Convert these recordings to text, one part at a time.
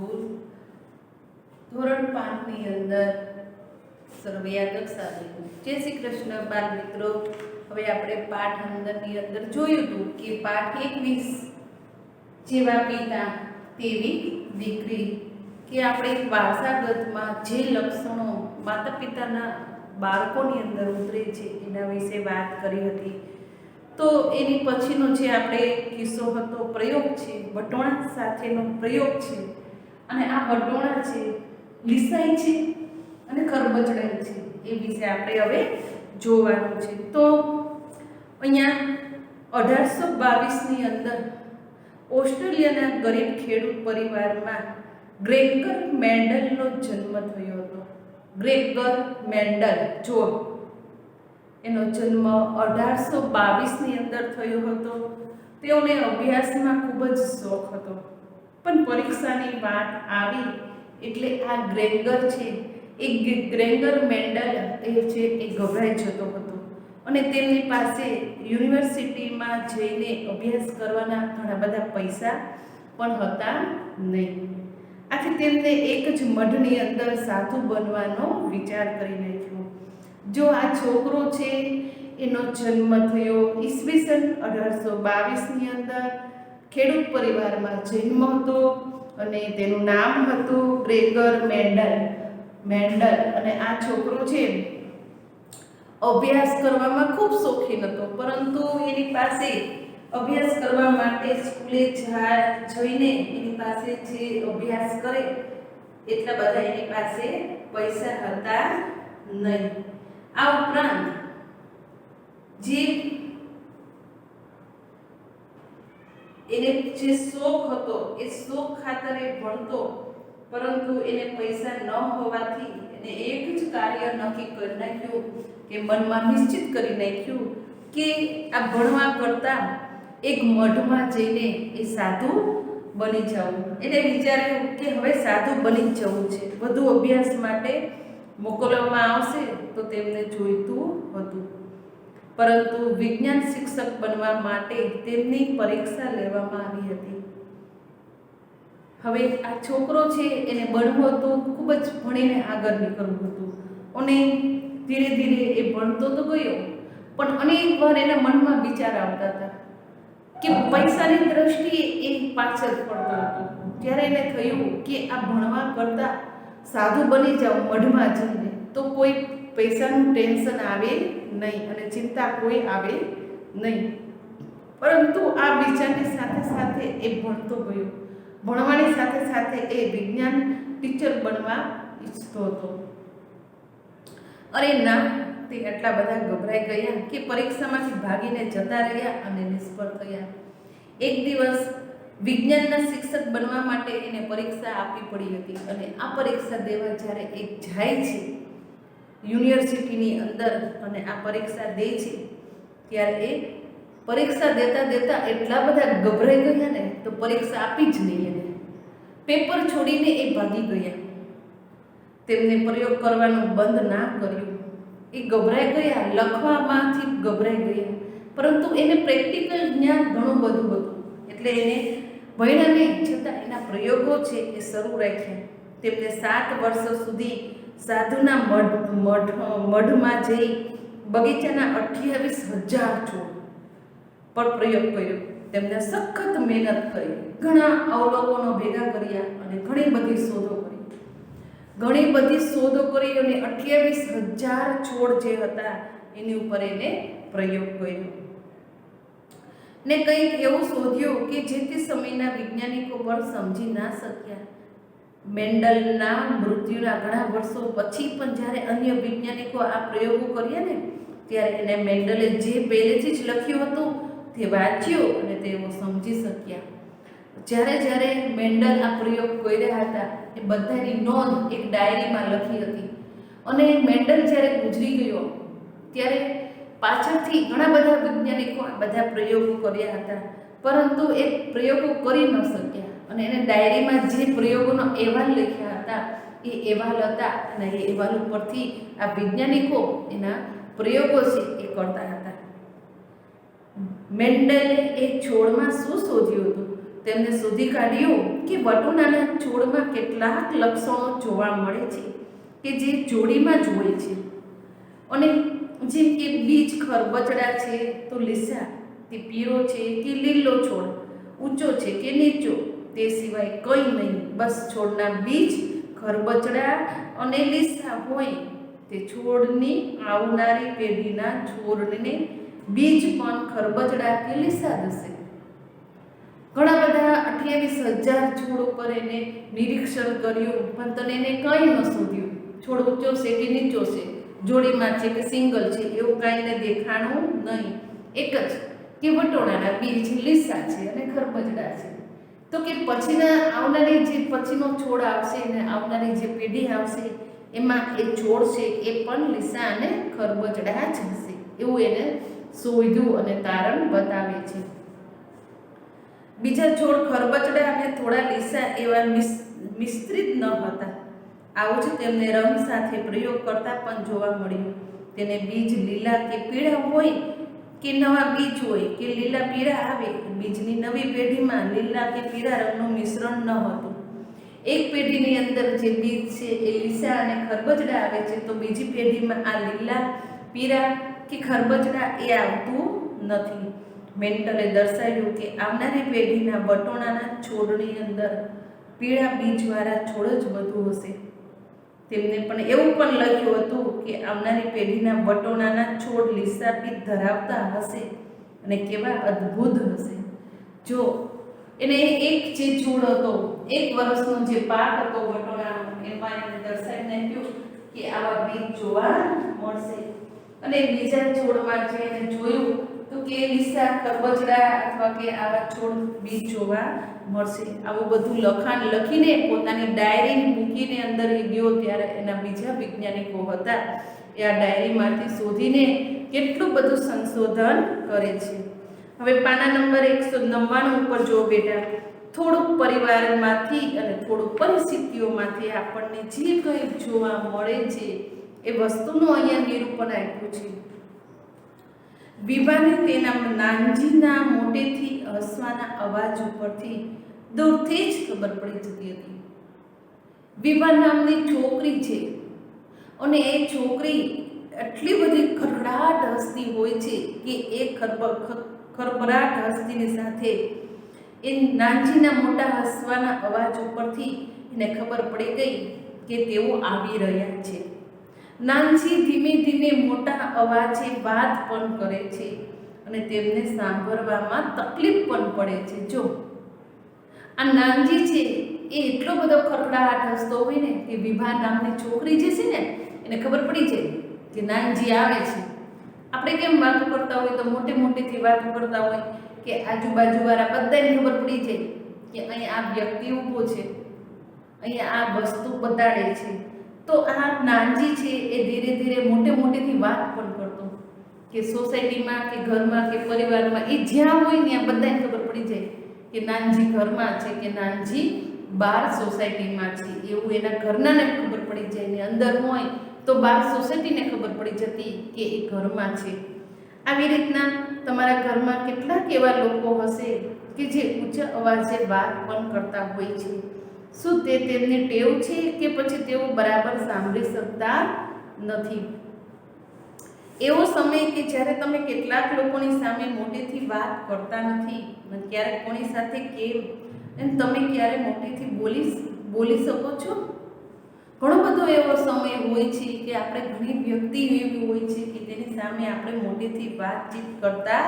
School ધોરણ 5 ની અંદર સર્વયાદક સાધ્યું। જય શ્રી કૃષ્ણ બાળ મિત્રો। હવે આપણે પાઠ 15 ની અંદર જોયું હતું કે પાઠ 21 જેવા પિતા તેવી દીકરી, કે આપણે વારસાગતમાં જે લક્ષણો માતા પિતાના બાળકોની અંદર ઉતરે છે એના વિશે વાત કરી હતી। તો એની પછીનો જે આપણે કિસ્સો હતો, પ્રયોગ છે, વટોણા સાથેનો પ્રયોગ છે, અને આ વટોણા છે લીસાઈ છે અને ખરબચડાઈ છે, એ વિશે આપણે હવે જોવાનું છે। તો અહીંયા 1822 ની અંદર ઓસ્ટ્રેલિયાના ગરીબ ખેડૂત પરિવારમાં ગ્રેગર મેન્ડલનો જન્મ થયો હતો। ગ્રેગર મેન્ડલ, જો એનો જન્મ 1822 ની અંદર થયો હતો। તેઓને અભ્યાસમાં ખૂબ જ શોખ હતો, પણ પરીક્ષાની વાત આવી એટલે આ ગ્રેગર છે એ ગ્રેગર મેન્ડલ છે એ ગભરાઈ જતો હતો, અને તેમની પાસે યુનિવર્સિટીમાં જઈને અભ્યાસ કરવાના ઘણા બધા પૈસા પણ હતા નહીં। આથી તેમને એક જ મઢની અંદર સાધુ બનવાનો વિચાર કરી નાખ્યો। જો આ છોકરો છે એનો જન્મ થયો ઈસવીસન 1822 ની અંદર, ખેડૂત પરિવારમાં જન્મ હતો અને તેનું નામ હતું ગ્રેગર મેન્ડલ। અને આ છોકરો છે અભ્યાસ કરવામાં ખૂબ શોખીન હતો, પરંતુ એની પાસે અભ્યાસ કરવા માટે સ્કૂલે જઈને એની પાસે જે અભ્યાસ કરે એટલા બધા એની પાસે પૈસા હતા નહીં। આ ઉપરાંત જે એને જે શોખ હતો એ શોખ ખાતરે ભણતો, પરંતુ એને પૈસા ન હોવાથી એને એક જ કાર્ય નક્કી કરી નાખ્યું, કે મનમાં નિશ્ચિત કરી નાખ્યું કે આ ભણવા કરતાં એક મઠમાં જઈને એ સાધુ બની જવું। એને વિચાર્યું કે હવે સાધુ બની જ જવું છે, વધુ અભ્યાસ માટે મોકલવામાં આવશે તો તેમને જોઈતું હતું, પરંતુ વિજ્ઞાન શિક્ષક બનવા માટે તેમની પરીક્ષા લેવામાં આવી હતી। હવે આ છોકરો છે એને ભણવું હતું, ખૂબ જ ભણીને આગળ નીકળવું હતું, અને ધીરે ધીરે એ ભણતો તો ગયો, પણ અનેક વાર એના મનમાં વિચાર આવતા હતા કે પૈસાની દ્રષ્ટિએ એ પાછળ પડતો હતો। જ્યારે એને થયું કે આ ભણવા કરતાં સાધુ બની જાવ મઢમાં જઈને તો કોઈ પૈસાનું ટેન્શન આવે નહીં અને ચિંતા કોઈ આવે નહીં, પરંતુ આ વિચારની સાથે સાથે એ ભણતો ગયો। ભણવાની સાથે સાથે એ વિજ્ઞાન ટીચર બનવા ઈચ્છતો હતો। અરે ના, તે એટલા બધા ગભરાઈ ગયા કે પરીક્ષામાંથી ભાગીને જતા રહ્યા અને નિષ્ફળ થયા। એક દિવસ વિજ્ઞાનના શિક્ષક બનવા માટે એને પરીક્ષા આપવી પડી હતી, અને આ પરીક્ષા દેવા જ્યારે એ જાય છે યુનિવર્સિટીની અંદર અને આ પરીક્ષા દે છે, ત્યારે એ પરીક્ષા દેતા એટલા બધા ગભરાઈ ગયા ને તો પરીક્ષા આપી જ નહીં, એને પેપર છોડીને એ ભાગી ગયા। તેમને પ્રયોગ કરવાનું બંધ ના કર્યું, એ ગભરાઈ ગયા, લખવામાંથી ગભરાઈ ગયા, પરંતુ એને પ્રેક્ટિકલ જ્ઞાન ઘણું બધું હતું, એટલે એને ભણ્યા નહીં છતાં એના પ્રયોગો છે એ શરૂ રાખ્યા। તેમને 7 વર્ષો સુધી સાધુના મઢમાં જઈ બગીચાના 28,000 છોડ પર પ્રયોગ કર્યો। તેમને સખત મહેનત કરી, ઘણા અવલોકનો ભેગા કર્યા અને ઘણી બધી શોધો કરી અને 28,000 છોડ જે હતા એની ઉપર એને પ્રયોગ કર્યો ને કંઈક એવું શોધ્યું કે જે તે સમયના વૈજ્ઞાનિકો પણ સમજી ના શક્યા। મેન્ડલના મૃત્યુના ઘણા વર્ષો પછી પણ જ્યારે અન્ય વૈજ્ઞાનિકો આ પ્રયોગો કર્યા ને ત્યારે એને મેન્ડલે જે પહેલેથી જ લખ્યું હતું તે વાંચ્યું અને તેઓ સમજી શક્યા। જ્યારે મેન્ડલ આ પ્રયોગ કર્યા હતા એ બધાની નોંધ એક ડાયરીમાં લખી હતી, અને મેન્ડલ જ્યારે ગુજરી ગયો ત્યારે પાછળથી ઘણા બધા વૈજ્ઞાનિકો આ બધા પ્રયોગો કર્યા હતા, પરંતુ એ પ્રયોગો કરી ન શક્યા, અને એને ડાયરીમાં જે પ્રયોગોનો અહેવાલ લખ્યા હતા એ અહેવાલ હતા, અને એ અહેવાલ ઉપરથી આ વૈજ્ઞાનિકો એના પ્રયોગો છે એ કરતા હતા। મેન્ડલે એ છોડમાં શું શોધ્યું હતું તેમને શોધી કાઢ્યું કે વટોણાના છોડમાં કેટલાક લક્ષણો જોવા મળે છે કે જે જોડીમાં જ હોય છે. અને જેમ કે બીજ ખરબચડા છે તો લીસા, તે પીળો છે કે લીલો છોડ, ઊંચો છે કે નીચો, તે સિવાય કંઈ નહીં. બસ છોડના બીજ ખરબચડા અને લીસા હોય તે છોડની આવનારી પેઢીના છોડને બીજ પણ ખરબચડા કે લીસા થશે. ઘણા બધા 28,000 છોડ ઉપર એને નિરીક્ષણ કર્યું, પણ તને એને કંઈ ન શોધ્યું. છોડ ઊંચો છે કે નીચો છે, જોડીમાં છે કે સિંગલ છે, એવું કાંઈને દેખાણું નહીં. એક જ કે વટોણાના બીજ લીસા છે અને ખરબચડા છે. તો કે આવનારી જે પછીનો છોડ આવશે અને આવનારી જે પેઢી આવશે એમાં એ છોડ છે એ પણ લીસા અને ખરબચડા જ હશે, એવું એને શોધ્યું અને તારણ બતાવે છે. બીજા છોડ ખરબચડા અને થોડા લીસા એવા મિશ્રિત ન હતા. આવું જ તેમને રંગ સાથે પ્રયોગ કરતા પણ જોવા મળ્યું. તેને બીજ લીલા કે પીળા હોય કે નવા બીજ હોય કે લીલા પીળા આવે, બીજની નવી પેઢીમાં લીલા કે પીળા રંગનું મિશ્રણ ન હતું. એક પેઢીની અંદર જે બીજ છે એ લીસા અને ખરબચડા આવે છે, તો બીજી પેઢીમાં આ લીલા પીળા કે ખરબચડા એ આવતું નથી. મેન્ટલે દર્શાવ્યું કે આવનારી પેઢીના વટોણાના છોડની અંદર પીળા બીજવાળા છોડ જ વધુ હશે. તેમને પણ એવું પણ લખ્યું હતું કે આવનારી પેઢીના વટોણાના છોડ લીસા બીજ ધરાવતા હશે અને કેવા અદ્ભુત હશે. જો એને એક જે છોડ હતો, 1 વર્ષનો જે પાક હતો વટોણાનો, એમાં એને દર્શાવી નાખ્યું કે આવા બીજ જોવા મળશે. અને બીજા છોડમાં જે એને જોયું તો કે લીસા, ખરબચડા અથવા કે આવા છોડ બીજ જોવા મળશે. આવું બધું લખાણ લખીને પોતાની ડાયરી મૂકીને અંદર એ ગયો ત્યારે એના બીજા વૈજ્ઞાનિકો હતા એ આ ડાયરીમાંથી શોધીને કેટલું બધું સંશોધન કરે છે. હવે પાના નંબર 199 ઉપર જો બેટા, થોડુંક પરિવારમાંથી અને થોડુંક પરિસ્થિતિઓમાંથી આપણને જે કંઈ જોવા મળે છે એ વસ્તુનું અહીંયા નિરૂપણ આપ્યું છે. વિભાને તેના નાનજીના મોટેથી હસવાના અવાજ ઉપરથી દૂરથી જ ખબર પડી જતી હતી. વિભા નામની છોકરી છે અને એ છોકરી એટલી બધી ખડખડાટ હસતી હોય છે કે એ ખરબરાટ હસતીની સાથે એ નાનજીના મોટા હસવાના અવાજ ઉપરથી એને ખબર પડી ગઈ કે તેઓ આવી રહ્યા છે. નાનજી ધીમે ધીમે મોટા અવાજે વાત પણ કરે છે અને તેમને સાંભળવામાં તકલીફ પણ પડે છે. જો આ નાનજી છે એ એટલો બધો ખડખડાટ હસતો હોય ને કે વિભા નામની છોકરી જે છે ને એને ખબર પડી જાય કે નાનજી આવે છે. આપણે કેમ વાતો કરતા હોય તો મોટેથી વાતો કરતા હોય કે આજુબાજુવાળા બધાને ખબર પડી જાય કે અહીંયા આ વ્યક્તિ ઊભો છે, અહીંયા આ વસ્તુ બતાડે છે. તો આ નાનજી છે એ ધીરે ધીરે મોટેથી વાત પણ કરતો કે સોસાયટીમાં કે ઘરમાં કે પરિવારમાં એ જ્યાં હોય ને ત્યાં બધાને ખબર પડી જાય કે નાનજી ઘરમાં છે કે નાનજી બહાર સોસાયટીમાં છે. એવું એના ઘરનાને ખબર પડી જાય ને અંદર હોય તો બહાર સોસાયટીને ખબર પડી જતી કે એ ઘરમાં છે. આવી રીતના તમારા ઘરમાં કેટલાક એવા લોકો હશે કે જે ઊંચા અવાજે વાત પણ કરતા હોય છે. શું તે તેમની ટેવ છે કે પછી તેઓ બરાબર સાંભળી શકતા નથી? એવો સમય કે જ્યારે તમે કેટલાક લોકોની સામે મોટેથી વાત કરતા નથી અને ક્યારેક કોની સાથે કેમ અને તમે ક્યારે મોટેથી બોલી શકો છો? ઘણો બધો એવો સમય હોય છે કે આપણે ઘણી વ્યક્તિ એવી હોય છે કે તેની સામે આપણે મોટેથી વાતચીત કરતા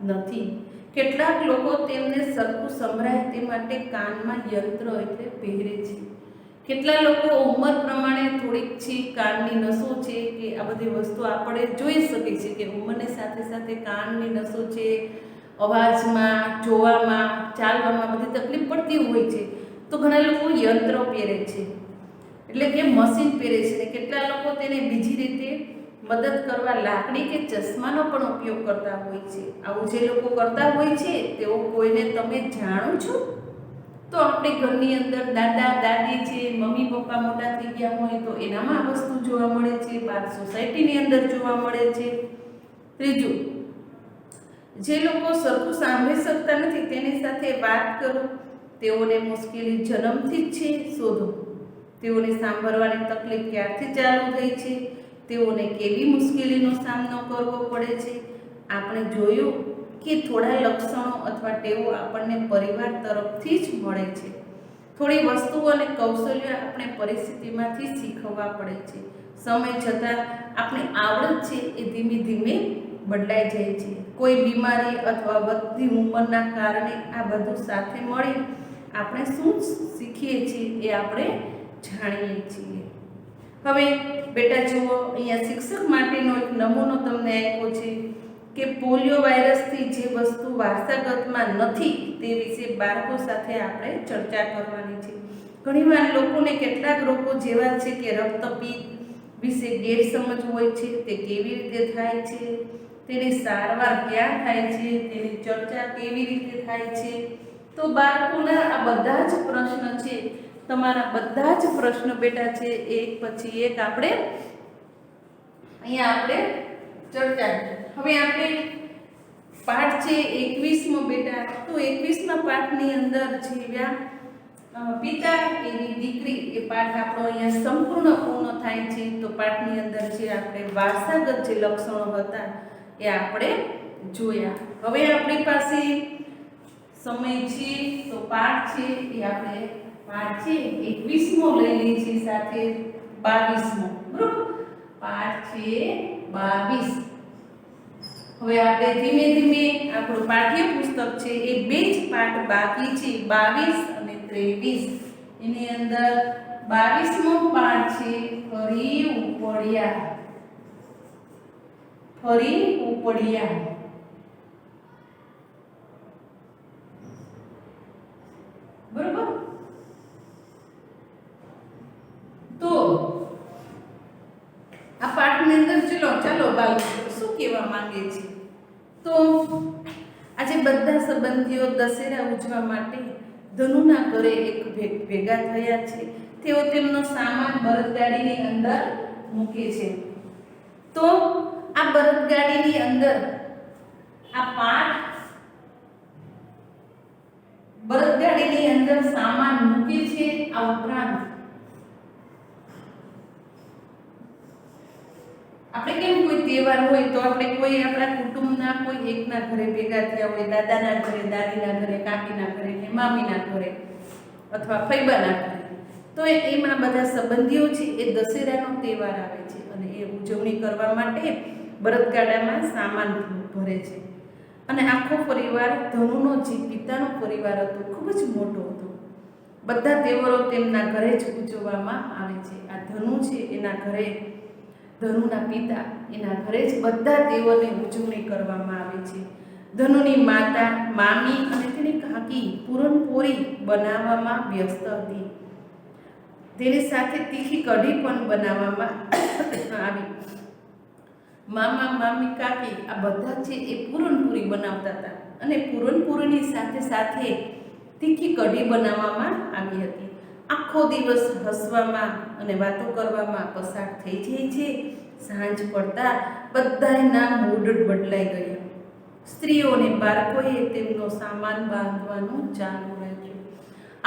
નથી. કેટલાક લોકો તેમને સરખું સંભળાય તે માટે કાનમાં યંત્ર એટલે પહેરે છે. કેટલા લોકો ઉંમર પ્રમાણે થોડીક છે, કાનની નસો છે કે આ બધી વસ્તુ આપણે જોઈ શકીએ છીએ કે ઉંમરની સાથે સાથે કાનની નસો છે, અવાજમાં, જોવામાં, ચાલવામાં બધી તકલીફ પડતી હોય છે. તો ઘણા લોકો યંત્રો પહેરે છે એટલે કે મશીન પહેરે છે ને કેટલા લોકો તેને બીજી રીતે મદદ કરવા લાકડી કે ચશ્માનો પણ ઉપયોગ કરતા હોય છે. આવું જે લોકો કરતા હોય છે તેઓ કોઈને તમે જાણો છો? તો આપણે ઘરની અંદર દાદા દાદી છે, મમ્મી પપ્પા મોટા થઈ ગયા હોય તો એનામાં આ વસ્તુ જોવા મળે છે, બહાર સોસાયટીની અંદર જોવા મળે છે. ત્રીજું, જે લોકો સરખું સાંભળી શકતા નથી તેની સાથે વાત કરો તેઓને મુશ્કેલી જન્મથી જ છે શોધો. તેઓને સાંભળવાની તકલીફ ક્યારથી ચાલુ થઈ છે, તેઓને કેવી મુશ્કેલીનો સામનો કરવો પડે છે. આપણે જોયું કે થોડા લક્ષણો અથવા ટેવો આપણને પરિવાર તરફથી જ મળે છે. થોડી વસ્તુઓ અને કૌશલ્ય આપણે પરિસ્થિતિમાંથી શીખવવા પડે છે. સમય જતાં આપણી આવડત છે એ ધીમે ધીમે બદલાઈ જાય છે. કોઈ બીમારી અથવા વધતી ઉંમરના કારણે આ બધું સાથે મળી આપણે શું શીખીએ છીએ એ આપણે જાણીએ છીએ. હવે બેટા જુઓ, અહીંયા શિક્ષક માટેનો એક નમૂનો તમને આપ્યો છે કે પોલિયો વાયરસથી જે વસ્તુ વારસાગતમાં નથી તે વિશે બાળકો સાથે આપણે ચર્ચા કરવાની છે. ઘણીવાર લોકોને કેટલાક રોગો જેવા છે કે રક્તપિત્ત વિશે ગેરસમજ હોય છે. તે કેવી રીતે થાય છે, તેની સારવાર ક્યાં થાય છે, તેની ચર્ચા કેવી રીતે થાય છે. તો બાળકોના આ બધા જ પ્રશ્ન છે, તમારા બધા જ પ્રશ્ન બેટા છે એક પછી એક આપણે અહીંયા આપણે ચર્ચા. હવે આપણે પાઠ છે 21મો બેટા. તો 21મા પાઠની અંદર જેવ્યા પિતા એની દીકરી એ પાઠ આપણો અહીંયા સંપૂર્ણ પૂર્ણ થાય છે. તો પાઠની અંદર જે આપણે વારસાગત જે લક્ષણો હતા એ આપણે જોયા. હવે આપણી પાસે સમય છે તો પાઠ છે એ આપણે પાઠ છે 21મો લઈ લઈએ છીએ સાથે 22મો. બરોબર, પાઠ છે 22. હવે આપણે ધીમે ધીમે આપણું પાઠ્યપુસ્તક છે એ બે જ પાઠ બાકી છે, 22 અને 23. એની અંદર 22મો પાઠ છે ફરી ઉપડ્યા. ફરી ઉપડ્યા. બરોબર. તો આ પાઠની અંદર ચાલો બાળકો શું કહેવા માંગે છે. તો આજે બધા સંબંધીઓ દશેરા ઉજવવા માટે ધનુના ઘરે એક ભેગા થયા છે. તેઓ તેમનો સામાન બળદગાડીની અંદર મૂકે છે. તો આ બળદગાડીની અંદર આ પાઠ બળદગાડીની અંદર સામાન મૂકે છે. આ ઉપરાંત આપણે કેમ કોઈ તહેવાર હોય તો આપણે કોઈ આપણા કુટુંબના કોઈ એકના ઘરે ભેગા થયા હોય, દાદાના ઘરે, દાદીના ઘરે, કાકીના ઘરે કે મામીના ઘરે અથવા ફૈબાના ઘરે, તો એમાં બધા સંબંધીઓ છે એ દશેરાનો તહેવાર આવે છે અને એ ઉજવણી કરવા માટે બળદગાડામાં સામાન ભરે છે. અને આખો પરિવાર ધનુનો જે પિતાનો પરિવાર હતો ખૂબ જ મોટો હતો. બધા તહેવારો તેમના ઘરે જ ઉજવવામાં આવે છે. આ ધનુ છે એના ઘરે, ધનુના પિતા એના ઘરે જ બધા તહેવારની ઉજવણી કરવામાં આવે છે. ધનુની માતા, મામી અને તેની કાકી પૂરણપોળી બનાવવામાં વ્યસ્ત હતી. તેની સાથે તીખી કઢી પણ બનાવવામાં આવી. મામા, મામી, કાકી આ બધા છે એ પૂરણપોળી બનાવતા હતા અને પૂરણપોળીની સાથે સાથે તીખી કઢી બનાવવામાં આવી હતી. આખો દિવસ હસવામાં અને વાતો કરવામાં પસાર થઈ જાય છે. સાંજ પડતા બધાના મૂડ બદલાઈ ગયા. સ્ત્રીઓ અને બાળકોએ તેમનો સામાન બાંધવાનું ચાલુ રાખ્યું.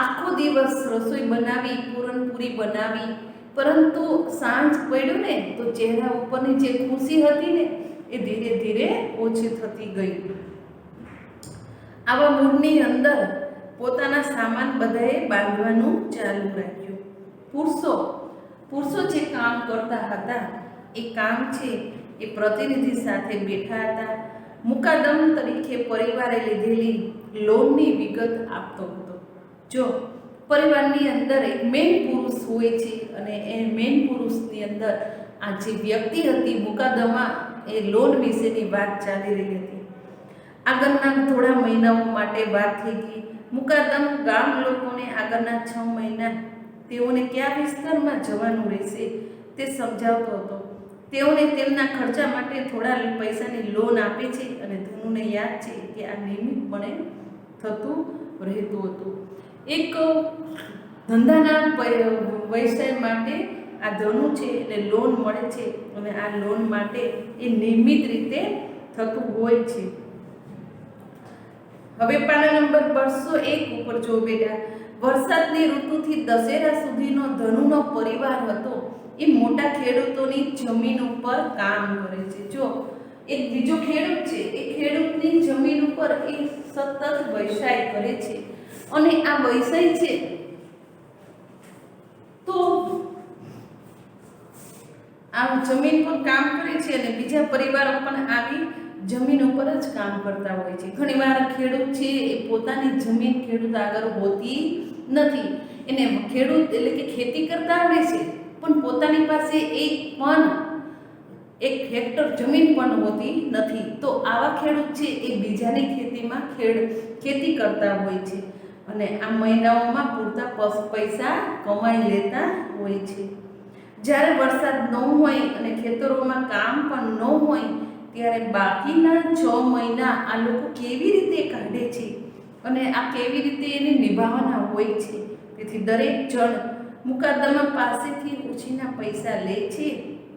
આખો દિવસ રસોઈ બનાવી, પૂરણપોળી બનાવી, પરંતુ સાંજ પડ્યું ને તો ચહેરા ઉપરની જે ખુશી હતી ને એ ધીરે ધીરે ઓછી થતી ગઈ. આવા મૂડની અંદર પોતાના સામાન બધાએ બાંધવાનું ચાલુ રાખ્યું. પુરુષો જે કામ કરતા હતા એ કામ છે એ પ્રતિનિધિ સાથે બેઠા હતા. મુકાદમ તરીકે પરિવારે લીધેલી લોનની વિગત આપતો હતો. જો પરિવારની અંદર એક મેઇન પુરુષ હોય છે અને એ મેઇન પુરુષની અંદર આ જે વ્યક્તિ હતી મુકાદમા, એ લોન વિશેની વાત ચાલી રહી હતી. આગળના થોડા મહિનાઓ માટે વાત થઈ ગઈ. મુકાદમ ગામ લોકોને આગળના 6 મહિના તેઓને કયા વિસ્તારમાં જવાનું રહેશે તે સમજાવતો હતો. તેઓને તેમના ખર્ચા માટે થોડા પૈસાની લોન આપે છે અને ધનુને યાદ છે કે આ નિયમિતપણે થતું રહેતું હતું. એક ધંધાના વ્યવસાય માટે આ ધનુ છે એટલે લોન મળે છે અને આ લોન માટે એ નિયમિત રીતે થતું હોય છે. હવે પાના નંબર 201 ઉપર જો બેટા, વરસાદની ઋતુથી દશેરા સુધીનો ધનુનો પરિવાર હતો એ મોટા ખેડૂતોની જમીન ઉપર કામ કરે છે. જો એક બીજો ખેડૂત છે, એ ખેડૂતની જમીન ઉપર એ સતત વ્યવસાય કરે છે અને આ વ્યવસાય છે તો આ જમીન પર કામ કરે છે અને બીજા પરિવારો પણ આવી જમીન ઉપર જ કામ કરતા હોય છે. ઘણીવાર ખેડૂત છે એ પોતાની જમીન ખેડૂત આગળ હોતી નથી, એને ખેડૂત એટલે કે ખેતી કરતા આવડે છે પણ પોતાની પાસે એક હેક્ટર જમીન પણ હોતી નથી. તો આવા ખેડૂત છે એ બીજાની ખેતીમાં ખેતી કરતા હોય છે અને આ મહિનાઓમાં પૂરતા પૈસા કમાઈ લેતા હોય છે. જ્યારે વરસાદ ન હોય અને ખેતરોમાં કામ પણ ન હોય ત્યારે બાકીના 6 મહિના આ લોકો કેવી રીતે કાઢે છે અને આ કેવી રીતે એને નિભાવવાના હોય છે. તેથી દરેક જણ મુકાદમા પાસેથી ઉછીના પૈસા લે છે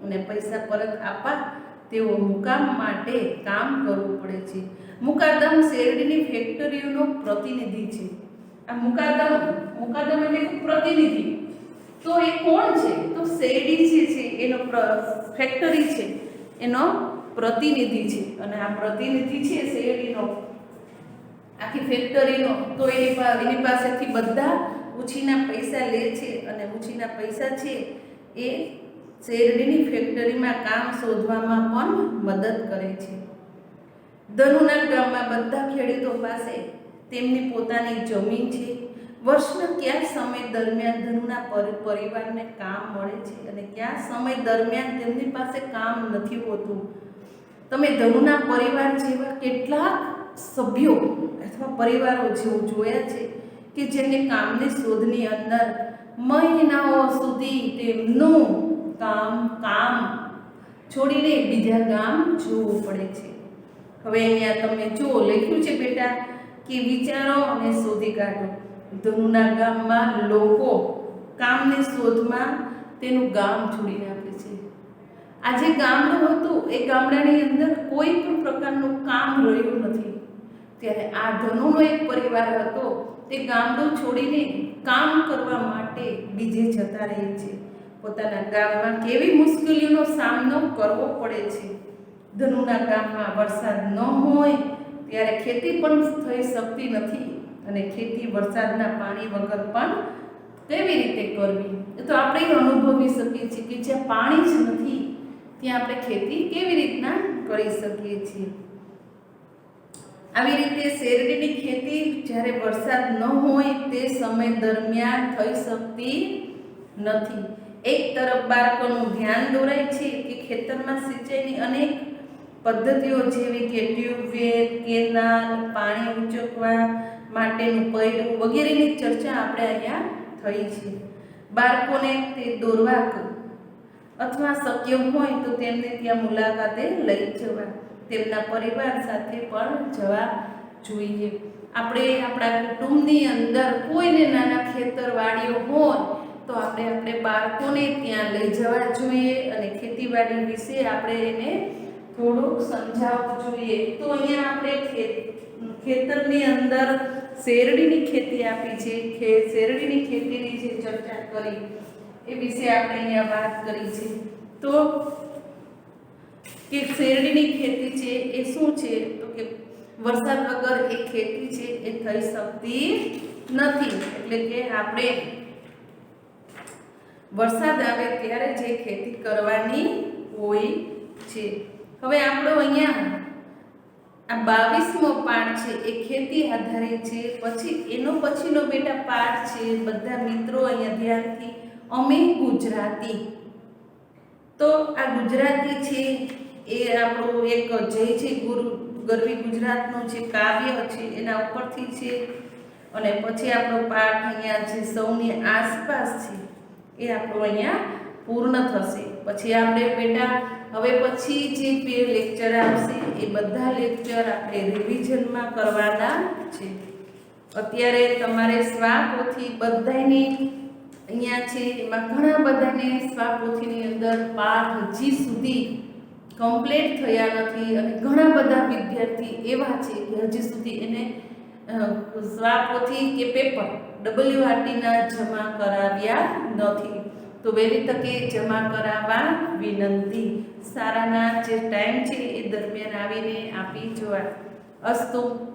અને પૈસા પરત આપવા તેઓ મુકામ માટે કામ કરવું પડે છે. મુકાદમ શેરડીની ફેક્ટરીઓનો પ્રતિનિધિ છે. આ મુકાદમ એટલે પ્રતિનિધિ. તો એ કોણ છે? તો શેરડી જે છે એનો ફેક્ટરી છે એનો પ્રતિનિધિ છે અને આ પ્રતિનિધિ છે શેરડીનો આખી ફેક્ટરીનો, તો એની પાસેથી બધા ઉછીના પૈસા લે છે અને ઉછીના પૈસા છે એ શેરડીની ફેક્ટરીમાં કામ શોધવામાં પણ મદદ કરે છે. ધનુના ગામમાં બધા ખેડૂતો પાસે તેમની પોતાની જમીન છે. વર્ષના કયા સમય દરમિયાન ધનુના પરિવારને કામ મળે છે અને કયા સમય દરમિયાન તેમની પાસે કામ નથી હોતું. તમે ધનુના પરિવાર જેવા કેટલાક સભ્યો અથવા પરિવારો જેવું જોયા છે કે જેમને કામની શોધની અંદર મહિનાઓ સુધી તેમનું કામ છોડીને બીજા ગામ જવું પડે છે. હવે અહીંયા તમે જો લખ્યું છે બેટા કે વિચારો અને શોધી કાઢો. ધનુના ગામમાં લોકો કામની શોધમાં તેનું ગામ છોડી નાખે છે. આ જે ગામડું હતું એ ગામડાની અંદર કોઈ પણ પ્રકારનું કામ રહ્યું નથી. ત્યારે આ ધનુનો એક પરિવાર હતો, તે ગામડું છોડીને કામ કરવા માટે બીજે જતા રહે છે. પોતાના ગામમાં કેવી મુશ્કેલીઓનો સામનો કરવો પડે છે. ધનુના ગામમાં વરસાદ ન હોય ત્યારે ખેતી પણ થઈ શકતી નથી અને ખેતી વરસાદના પાણી વગર પણ કેવી રીતે કરવી એ તો આપણે અનુભવી શકીએ છીએ કે જ્યાં પાણી જ નથી ત્યાં આપણે ખેતી કેવી રીતના કરી શકીએ છીએ. આવી રીતે શેરડીની ખેતી જ્યારે વરસાદ ન હોય તે સમય દરમિયાન થઈ શકતી નથી. એક તરફ બાળકોનું ધ્યાન દોરાય છે કે ખેતરમાં સિંચાઈની અનેક પદ્ધતિઓ જેવી કે ટ્યુબવેલ, કેનાલ, પાણી ઉંચકવા માટેનું પૈડું વગેરેની ચર્ચા આપણે અહીંયા થઈ છે. બાળકોને તે દોરવા અથવા શક્ય હોય તો તેમને ત્યાં મુલાકાતે લઈ જવા, તેમના પરિવાર સાથે પણ જવા જોઈએ. આપણે આપણા કુટુંબની અંદર કોઈને નાના ખેતરવાડીઓ હોય તો આપણે બાળકોને ત્યાં લઈ જવા જોઈએ અને ખેતીવાડી વિશે આપણે એને થોડુંક સમજાવવું જોઈએ. તો અહીંયા આપણે ખેતરની અંદર શેરડીની ખેતી આપી છે, શેરડીની ખેતીની જે ચર્ચા કરી એ વિશે આપણે અહીંયા વાત કરી છે. તો કે શેરડીની ખેતી છે એ શું છે તો કે વરસાદ વગર એ ખેતી છે એ થઈ શકતી નથી. એટલે કે આપણે વરસાદ આવે ત્યારે જે ખેતી કરવાની હોય છે. હવે આપણો અહીંયા આ 22મો પાઠ છે એ ખેતી આધારિત છે. પછી એનો પછીનો બેટા પાઠ છે, બધા મિત્રો અહીંયા ધ્યાનથી, અમે ગુજરાતી. તો આ ગુજરાતી છે એ આપણું એક જય છે ગરવી ગુજરાતનું જે કાવ્ય છે એના ઉપરથી છે. અને પછી આપણો પાઠ અહીંયા જે સૌની આસપાસ છે એ આપણો અહીંયા પૂર્ણ થશે. પછી આપણે બેટા હવે પછી જે બે લેક્ચર આવશે એ બધા લેક્ચર આપણે રિવિઝનમાં કરવાના છે. અત્યારે તમારે સ્વાપોથી બધાની અહીંયા છે એમાં ઘણા બધાને સ્વાપોથીની અંદર પાઠ હજી સુધી કમ્પ્લીટ થયા નથી અને ઘણા બધા વિદ્યાર્થી એવા છે કે હજી સુધી એને સ્વાપોથી કે પેપર WRTના જમા કરાવ્યા નથી. તો વહેલી તકે જમા કરાવવા વિનંતી. સારાના જે ટાઈમ છે એ દરમિયાન આવીને આપી જવા. અસ્તુ.